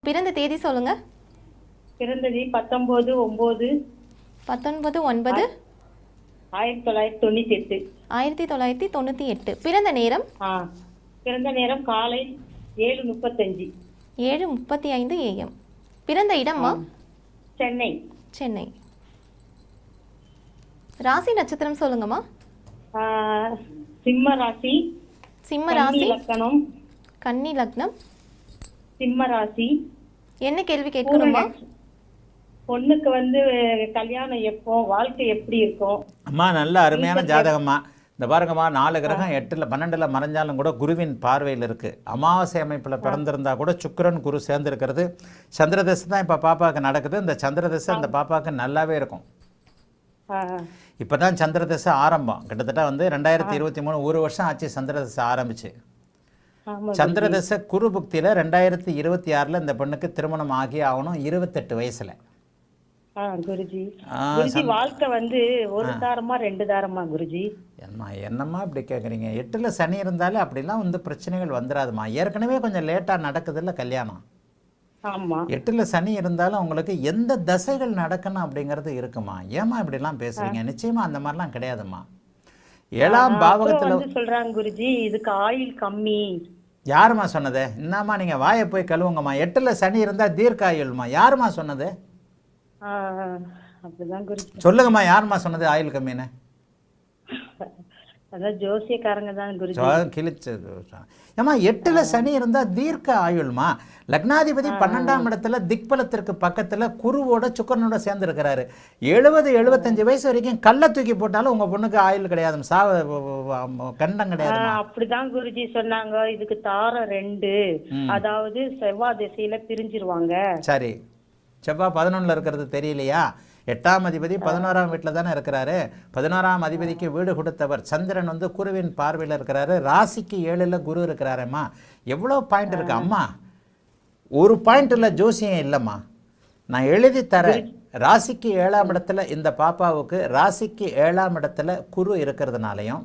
பிறந்த தேதி சொல்லுங்க. பிறந்தது 19/9/1998. 19/9/1998. 1998. பிறந்த நேரம்? பிறந்த நேரம் காலை 7:35. 7:35 AM. பிறந்த இடமா? சென்னை. சென்னை. ராசி நட்சத்திரம் சொல்லுங்கம்மா. சிம்ம ராசி. சிம்ம ராசி. லக்னம். கன்னி லக்னம். சிம்ம ராசி. என்ன கேள்வி கேட்கணுமா? பொண்ணுக்கு கல்யாணம் எப்போ, வாழ்க்கை எப்படி இருக்கும்? அம்மா நல்ல அருமையான ஜாதகம்மா. இந்த பாருங்கம்மா, 4 கிரகம் 8ல் 12ல் மறைஞ்சாலும் கூட குருவின் பார்வையில் இருக்குது. அமாவாசை அமைப்பில் பிறந்திருந்தா கூட சுக்கிரன் குரு சேர்ந்துருக்கிறது. சந்திரதசை தான் இப்போ பாப்பாவுக்கு நடக்குது. இந்த சந்திரதசை அந்த பாப்பாவுக்கு நல்லாவே இருக்கும். இப்போ தான் சந்திரதசை ஆரம்பம். கிட்டத்தட்ட 2023 1 வருஷம் ஆச்சு சந்திரதசை ஆரம்பிச்சு. சந்திரதசை குரு புக்தியில் 2026 இந்த பெண்ணுக்கு திருமணம் ஆகி ஆகணும் 28 வயசுல. குருஜி வாழ்க்கை ஒரு தாரமா 2 தாரமா குருஜி? என்னம்மா இப்படி கேட்குறீங்க? 8ல் சனி இருந்தாலே அப்படிலாம் பிரச்சனைகள் வந்துடாதுமா. ஏற்கனவே கொஞ்சம் லேட்டாக நடக்குதுல்ல கல்யாணம். 8ல் சனி இருந்தாலும் உங்களுக்கு எந்த தசைகள் நடக்கணும் அப்படிங்கிறது இருக்குமா? ஏமா இப்படிலாம் பேசுறீங்க? நிச்சயமா அந்த மாதிரிலாம் கிடையாதுமா. 7ஆம் பாவகத்தில் சொல்றாங்க குருஜி, இதுக்கு ஆயுள் கம்மி. யாருமா சொன்னது? என்னம்மா நீங்க வாயை போய் கழுவுங்கம்மா. 8ல் சனி இருந்தா தீர்க்க ஆயுள்மா. யாருமா சொன்னது? அப்படிதான் குருஜி. சொல்லுங்கம்மா, யாருமா சொன்னது ஆயுள் கம்மின்னு? அதான் ஜோசியக்காரங்க தான் குருஜி. கிழிச்சது. ஏமா 8ல் சனி இருந்தா தீர்க்க ஆயுள்மா. லக்னாதிபதி 12ஆம் இடத்துல திக்பலத்திற்கு பக்கத்துல குருவோட சுக்கரனோட சேர்ந்து இருக்கிறாரு. 70-75 வயசு வரைக்கும் கல்ல தூக்கி போட்டாலும் உங்க பொண்ணுக்கு ஆயுள் கிடையாது, கண்டம் கிடையாது. அப்படிதான் குருஜி சொன்னாங்க. இதுக்கு தாரம் 2, அதாவது செவ்வாய் திசையில பிரிஞ்சிருவாங்க. சரி, செவ்வாய் 11ல் இருக்கிறது தெரியலையா? 8ஆம் அதிபதி 11ஆம் வீட்டில் தானே இருக்கிறாரு. 11ஆம் அதிபதிக்கு வீடு கொடுத்தவர் சந்திரன் குருவின் பார்வையில் இருக்கிறாரு. ராசிக்கு 7ல் குரு இருக்கிறாரம்மா. எவ்வளோ பாயிண்ட் இருக்கு அம்மா. ஒரு பாயிண்ட் இல்லை, ஜோசியம் இல்லைம்மா. நான் எழுதி தரேன். ராசிக்கு 7ஆம் இடத்துல இந்த பாப்பாவுக்கு ராசிக்கு 7ஆம் இடத்துல குரு இருக்கிறதுனாலையும்,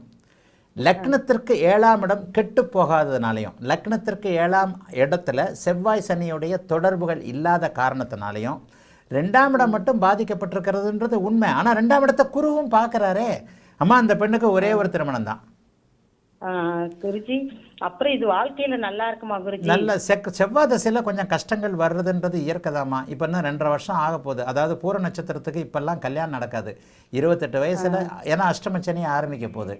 லக்னத்திற்கு 7ஆம் இடம் கெட்டு போகாததுனாலையும், லக்னத்திற்கு 7ஆம் இடத்துல செவ்வாய் சனியுடைய தொடர்புகள் இல்லாத காரணத்தினாலையும் 2ஆம் இடம் மட்டும் பாதிக்கப்பட்டிருக்கிறதுன்றது உண்மை. ஆனால் 2ஆம் இடத்தை குருவும் பார்க்குறாரே. அம்மா அந்த பெண்ணுக்கு ஒரே ஒரு திருமணம் தான் குருஜி. அப்புறம் இது வாழ்க்கையில நல்லா இருக்குமா குருஜி? நல்ல செவ்வாய் தசையில் கொஞ்சம் கஷ்டங்கள் வர்றதுன்றது இயற்கைதாம்மா. இப்போ இன்னும் 2.5 வருஷம் ஆக போகுது. அதாவது பூர நட்சத்திரத்துக்கு இப்பெல்லாம் கல்யாணம் நடக்காது 28 வயசுல. ஏன்னா அஷ்டமச்சனி ஆரம்பிக்க போகுது.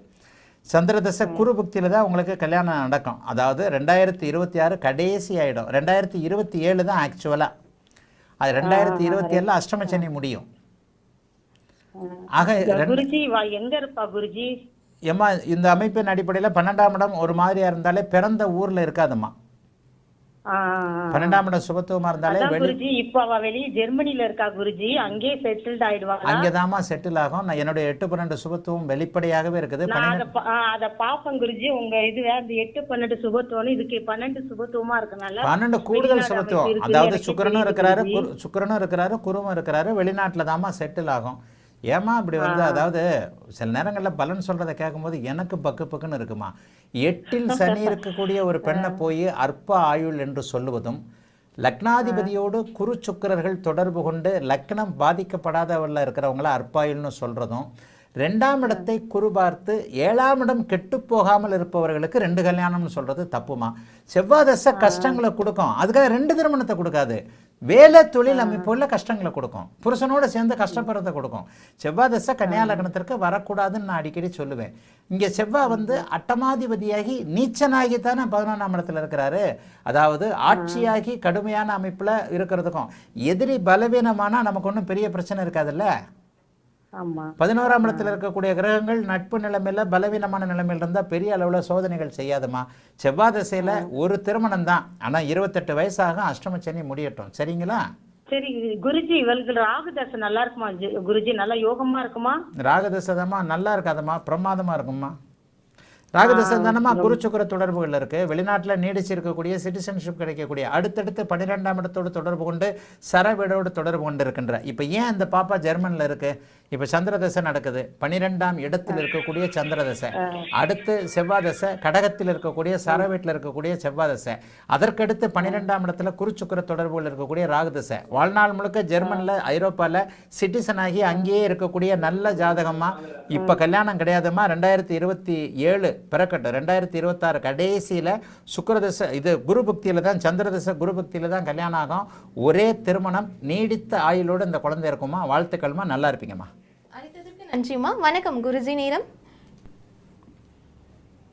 சந்திரதசை குரு புக்தியில் தான் உங்களுக்கு கல்யாணம் நடக்கும். அதாவது 2026 கடைசி ஆகிடும். 2027 தான் ஆக்சுவலாக. அது 2027 அஷ்டமச்சனி முடியும். ஆக குருஜி எங்க இருப்பா குருஜி? ஏம்மா இந்த அமைப்பின் அடிப்படையில் 12ஆம் இடம் ஒரு மாதிரியா இருந்தாலே பிறந்த ஊர்ல இருக்காதும்மா. 12ஆம் இடம் சுபத்துவமா இருந்தாலே குருஜி. இப்போ அவ வெளியே ஜெர்மனில இருக்கா குருஜி, அங்கே செட்டில்ட் ஆயிடுவாங்க. அங்கேதாம்மா செட்டில் ஆகும். நான் என்னுடைய 8-12 சுபத்துவம் வெளிப்படையாகவே இருக்குது. அத பாப்பேன் குருஜி. உங்க இது 8-12 சுபத்துவம், இதுக்கு 12 சுபத்துவமா இருக்கனால 12 கூடுதல் சுபத்துவம். அதாவது சுக்கிரனும் இருக்கிறாரு குருவும் இருக்கிறாரு. வெளிநாட்டுல தாம்மா செட்டில் ஆகும். ஏமா இப்படி அதாவது சில நேரங்களில் பலன் சொல்றதை கேட்கும்போது எனக்கு பக்குன்னு இருக்குமா. 8ல் சனி இருக்கக்கூடிய ஒரு பெண்ணை போய் அற்ப ஆயுள் என்று சொல்லுவதும், லக்னாதிபதியோடு குரு சுக்கிரர்கள் தொடர்பு கொண்டு லக்னம் பாதிக்கப்படாதவர்கள் இருக்கிறவங்கள அற்பாயுள்னு சொல்றதும், 2ஆம் இடத்தை குரு பார்த்து 7ஆம் இடம் கெட்டு போகாமல் இருப்பவர்களுக்கு 2 கல்யாணம்னு சொல்றது தப்புமா. செவ்வாய் தசை கஷ்டங்களை கொடுக்கும், அதுக்காக 2 திருமணத்தை கொடுக்காது. வேலை தொழில் அமைப்புல கஷ்டங்களை கொடுக்கும், புருஷனோட சேர்ந்து கஷ்டப்படுறதை கொடுக்கும். செவ்வாய் தசை கன்னியா லக்னத்திற்கு வரக்கூடாதுன்னு நான் அடிக்கடி சொல்லுவேன். இங்கே செவ்வாய் அட்டமாதிபதியாகி நீச்சனாகி தானே 11ஆம் இடத்துல இருக்கிறாரு. அதாவது ஆட்சியாகி கடுமையான அமைப்புல இருக்கிறதுக்கும், எதிரி பலவீனமானா நமக்கு ஒன்றும் பெரிய பிரச்சனை இருக்காதுல்ல. 11ஆம் இடத்துல இருக்கக்கூடிய கிரகங்கள் நட்பு நிலைமையில பலவீனமான நிலைமையில் இருந்தா பெரிய அளவுல சோதனைகள் செய்யாதுமா. செவ்வாய் தசையில ஒரு திருமணம் தான். ஆனா 28 வயசாக அஷ்டமச்சனி முடியட்டும், சரிங்களா? சரி குருஜி. இவளுக்கு ராகுதசை நல்லா இருக்குமா குருஜி? நல்லா யோகமா இருக்குமா? ராகுதசை தாம்மா நல்லா இருக்காதம்மா, பிரமாதமா இருக்குமா. ராகுதசை தானமா குரு சுக்கிர தொடர்புகள் இருக்கு. வெளிநாட்டில் நீடிச்சு இருக்கக்கூடிய சிட்டிசன்ஷிப் கிடைக்கக்கூடிய அடுத்தடுத்து 12ஆம் இடத்தோடு தொடர்பு கொண்டு சரவீடோடு தொடர்பு கொண்டு இருக்கின்ற. இப்போ ஏன் இந்த பாப்பா ஜெர்மனில் இருக்கு? இப்போ சந்திரதசை நடக்குது, 12ஆம் இடத்தில் இருக்கக்கூடிய சந்திரதசை, அடுத்து செவ்வாதசை, கடகத்தில் இருக்கக்கூடிய சரவீட்டில் இருக்கக்கூடிய செவ்வாதசை, அதற்கடுத்து 12ஆம் இடத்துல குரு சுக்கிர தொடர்புகள் இருக்கக்கூடிய ராகுதசை. வாழ்நாள் முழுக்க ஜெர்மனில் ஐரோப்பாவில் சிட்டிசன் ஆகி அங்கேயே இருக்கக்கூடிய நல்ல ஜாதகமா. இப்போ கல்யாணம் கிடையாதுமா, 2027 பிறக்கட்டும், 2026 கடைசியில் சுக்கிரதசை இது குரு பக்தியில் தான், சந்திரதசை குரு பக்தியில் தான் கல்யாணம் ஆகும். ஒரே திருமணம், நீடித்த ஆயுளோடு இந்த குழந்தை இருக்குமா. வாழ்த்துக்கள்மா, நல்லா இருப்பீங்கம்மா. அழைத்ததற்கு நன்றிம்மா. வணக்கம் குருஜி. நேரம்